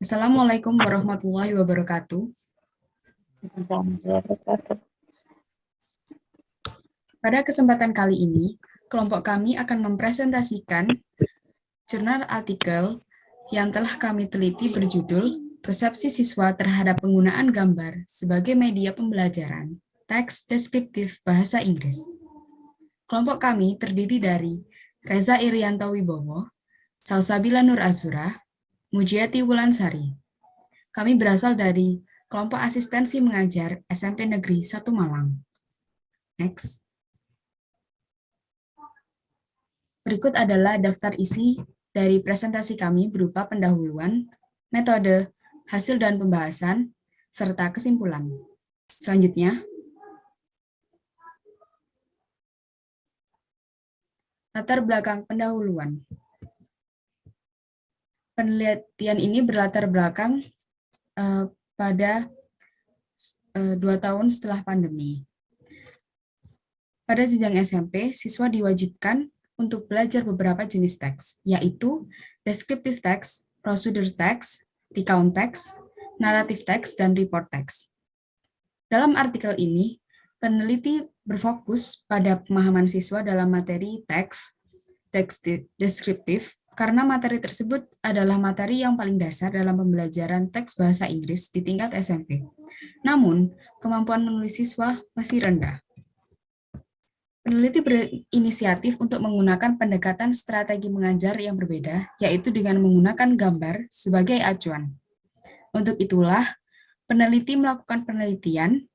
Assalamualaikum warahmatullahi wabarakatuh. Pada kesempatan kali ini, kelompok kami akan mempresentasikan jurnal artikel yang telah kami teliti berjudul Persepsi Siswa Terhadap Penggunaan Gambar sebagai Media Pembelajaran, Teks Deskriptif Bahasa Inggris. Kelompok kami terdiri dari Reza Irianto Wibowo, Salsabila Nur Azura, Mujiati Wulansari. Kami berasal dari kelompok asistensi mengajar SMP Negeri 1 Malang. Next. Berikut adalah daftar isi dari presentasi kami berupa pendahuluan, metode, hasil dan pembahasan, serta kesimpulan. Selanjutnya, latar belakang pendahuluan. Penelitian ini berlatar belakang pada 2 tahun setelah pandemi. Pada jenjang SMP, siswa diwajibkan untuk belajar beberapa jenis teks, yaitu descriptive text, procedure text, recount text, narrative text, dan report text. Dalam artikel ini, peneliti berfokus pada pemahaman siswa dalam materi teks deskriptif, karena materi tersebut adalah materi yang paling dasar dalam pembelajaran teks bahasa Inggris di tingkat SMP. Namun, kemampuan menulis siswa masih rendah. Peneliti berinisiatif untuk menggunakan pendekatan strategi mengajar yang berbeda, yaitu dengan menggunakan gambar sebagai acuan. Untuk itulah, peneliti melakukan penelitian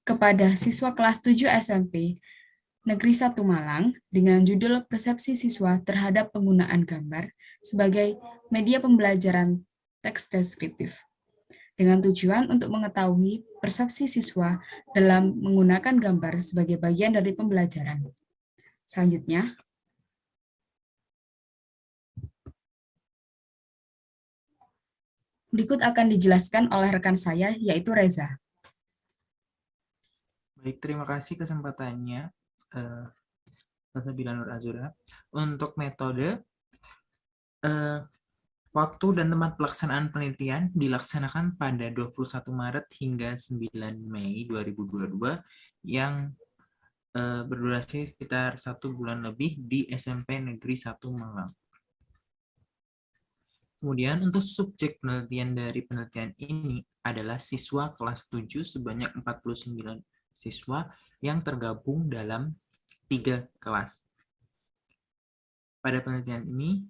kepada siswa kelas 7 SMP Negeri 1 Malang dengan judul Persepsi Siswa Terhadap Penggunaan Gambar sebagai Media Pembelajaran Teks Deskriptif, dengan tujuan untuk mengetahui persepsi siswa dalam menggunakan gambar sebagai bagian dari pembelajaran. Selanjutnya, berikut akan dijelaskan oleh rekan saya, yaitu Reza. Baik, terima kasih kesempatannya, Salsabila Nur Azura. Untuk metode, waktu dan tempat pelaksanaan penelitian dilaksanakan pada 21 Maret hingga 9 Mei 2022 yang berdurasi sekitar 1 bulan lebih di SMP Negeri 1 Malang. Kemudian untuk subjek penelitian dari penelitian ini adalah siswa kelas 7 sebanyak 49 siswa yang tergabung dalam 3 kelas. Pada penelitian ini,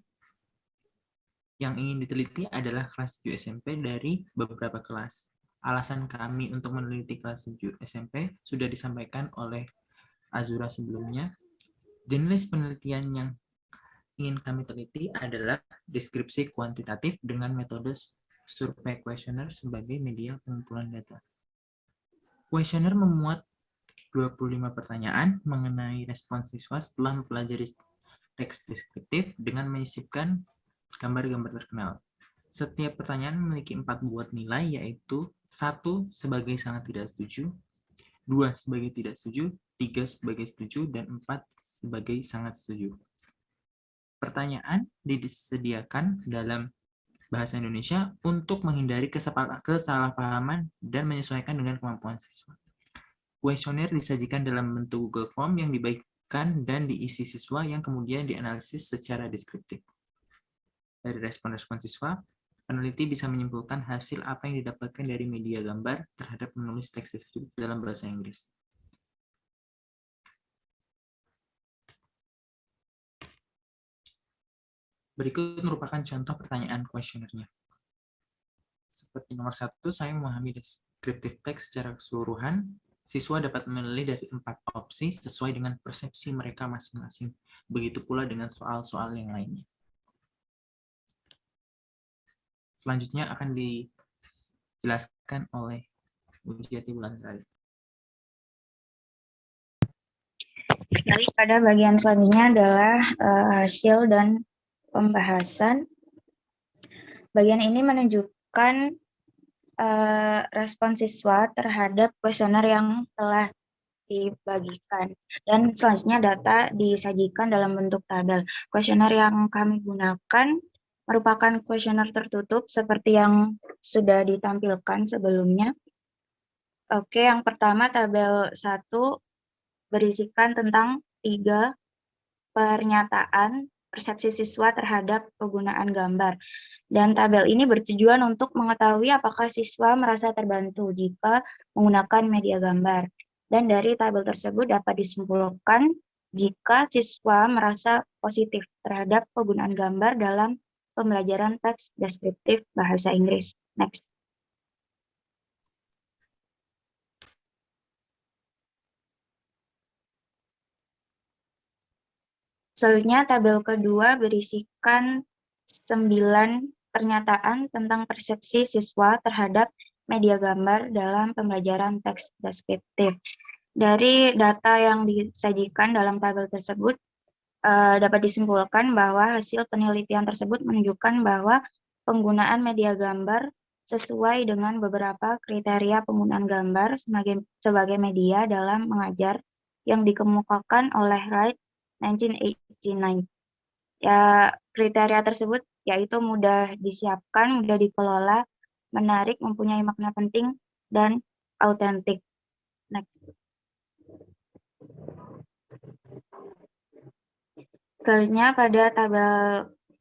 yang ingin diteliti adalah kelas 7 SMP dari beberapa kelas. Alasan kami untuk meneliti kelas 7 SMP sudah disampaikan oleh Azura sebelumnya. Jenis penelitian yang ingin kami teliti adalah deskripsi kuantitatif dengan metode survei kuesioner sebagai media pengumpulan data. Kuesioner memuat 25 pertanyaan mengenai respon siswa setelah mempelajari teks deskriptif dengan menyisipkan gambar-gambar terkenal. Setiap pertanyaan memiliki 4 buah nilai, yaitu 1 sebagai sangat tidak setuju, 2 sebagai tidak setuju, 3 sebagai setuju, dan 4 sebagai sangat setuju. Pertanyaan disediakan dalam bahasa Indonesia untuk menghindari kesalahpahaman dan menyesuaikan dengan kemampuan siswa. Kuesioner disajikan dalam bentuk Google Form yang dibagikan dan diisi siswa yang kemudian dianalisis secara deskriptif. Dari respon-respon siswa, peneliti bisa menyimpulkan hasil apa yang didapatkan dari media gambar terhadap menulis teks deskriptif dalam bahasa Inggris. Berikut merupakan contoh pertanyaan kuesionernya. Seperti nomor 1, saya memahami deskriptif teks secara keseluruhan. Siswa dapat memilih dari 4 opsi sesuai dengan persepsi mereka masing-masing. Begitu pula dengan soal-soal yang lainnya. Selanjutnya akan dijelaskan oleh Mujiati Wulansari. Baik, pada bagian selanjutnya adalah hasil dan pembahasan. Bagian ini menunjukkan respon siswa terhadap kuesioner yang telah dibagikan. Dan selanjutnya data disajikan dalam bentuk tabel. Kuesioner yang kami gunakan merupakan kuesioner tertutup seperti yang sudah ditampilkan sebelumnya. Oke, yang pertama tabel 1 berisikan tentang 3 pernyataan persepsi siswa terhadap penggunaan gambar. Dan tabel ini bertujuan untuk mengetahui apakah siswa merasa terbantu jika menggunakan media gambar. Dan dari tabel tersebut dapat disimpulkan jika siswa merasa positif terhadap penggunaan gambar dalam pembelajaran teks deskriptif bahasa Inggris. Next. Selanjutnya, tabel kedua berisikan 9 pernyataan tentang persepsi siswa terhadap media gambar dalam pembelajaran teks deskriptif. Dari data yang disajikan dalam tabel tersebut, dapat disimpulkan bahwa hasil penelitian tersebut menunjukkan bahwa penggunaan media gambar sesuai dengan beberapa kriteria penggunaan gambar sebagai media dalam mengajar yang dikemukakan oleh Wright 1989. Ya, kriteria tersebut yaitu mudah disiapkan, mudah dikelola, menarik, mempunyai makna penting, dan autentik. Next. Selanjutnya pada tabel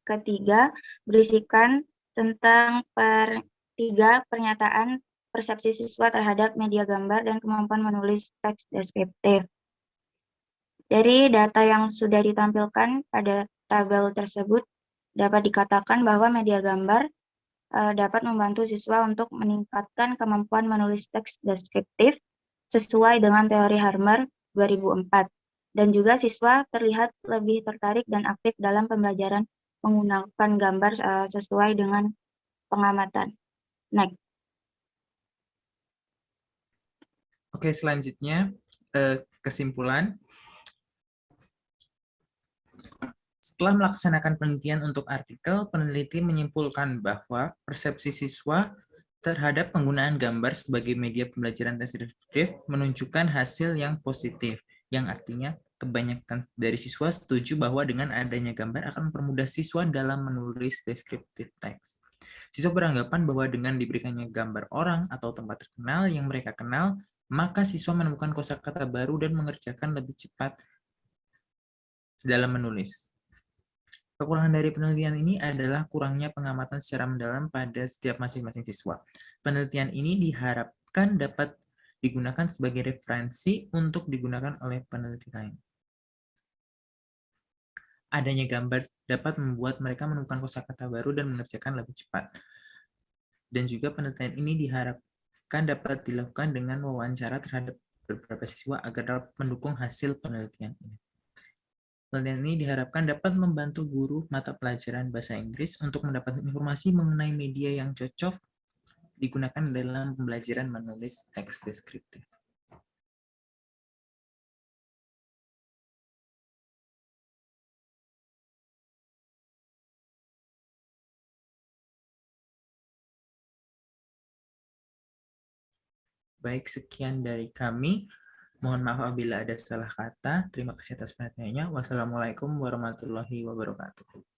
ketiga berisikan tentang 3 pernyataan persepsi siswa terhadap media gambar dan kemampuan menulis teks deskriptif. Dari data yang sudah ditampilkan pada tabel tersebut, dapat dikatakan bahwa media gambar dapat membantu siswa untuk meningkatkan kemampuan menulis teks deskriptif sesuai dengan teori Harmer 2004. Dan juga siswa terlihat lebih tertarik dan aktif dalam pembelajaran menggunakan gambar sesuai dengan pengamatan. Next. Oke, selanjutnya kesimpulan. Setelah melaksanakan penelitian untuk artikel, peneliti menyimpulkan bahwa persepsi siswa terhadap penggunaan gambar sebagai media pembelajaran deskriptif menunjukkan hasil yang positif, yang artinya kebanyakan dari siswa setuju bahwa dengan adanya gambar akan mempermudah siswa dalam menulis deskriptif teks. Siswa beranggapan bahwa dengan diberikannya gambar orang atau tempat terkenal yang mereka kenal, maka siswa menemukan kosakata baru dan mengerjakan lebih cepat dalam menulis. Kekurangan dari penelitian ini adalah kurangnya pengamatan secara mendalam pada setiap masing-masing siswa. Penelitian ini diharapkan dapat digunakan sebagai referensi untuk digunakan oleh peneliti lain. Adanya gambar dapat membuat mereka menemukan kosakata baru dan mengerjakan lebih cepat. Dan juga penelitian ini diharapkan dapat dilakukan dengan wawancara terhadap beberapa siswa agar dapat mendukung hasil penelitian ini. Penelitian ini diharapkan dapat membantu guru mata pelajaran bahasa Inggris untuk mendapatkan informasi mengenai media yang cocok digunakan dalam pembelajaran menulis teks deskriptif. Baik, sekian dari kami. Mohon maaf apabila ada salah kata. Terima kasih atas perhatiannya. Wassalamualaikum warahmatullahi wabarakatuh.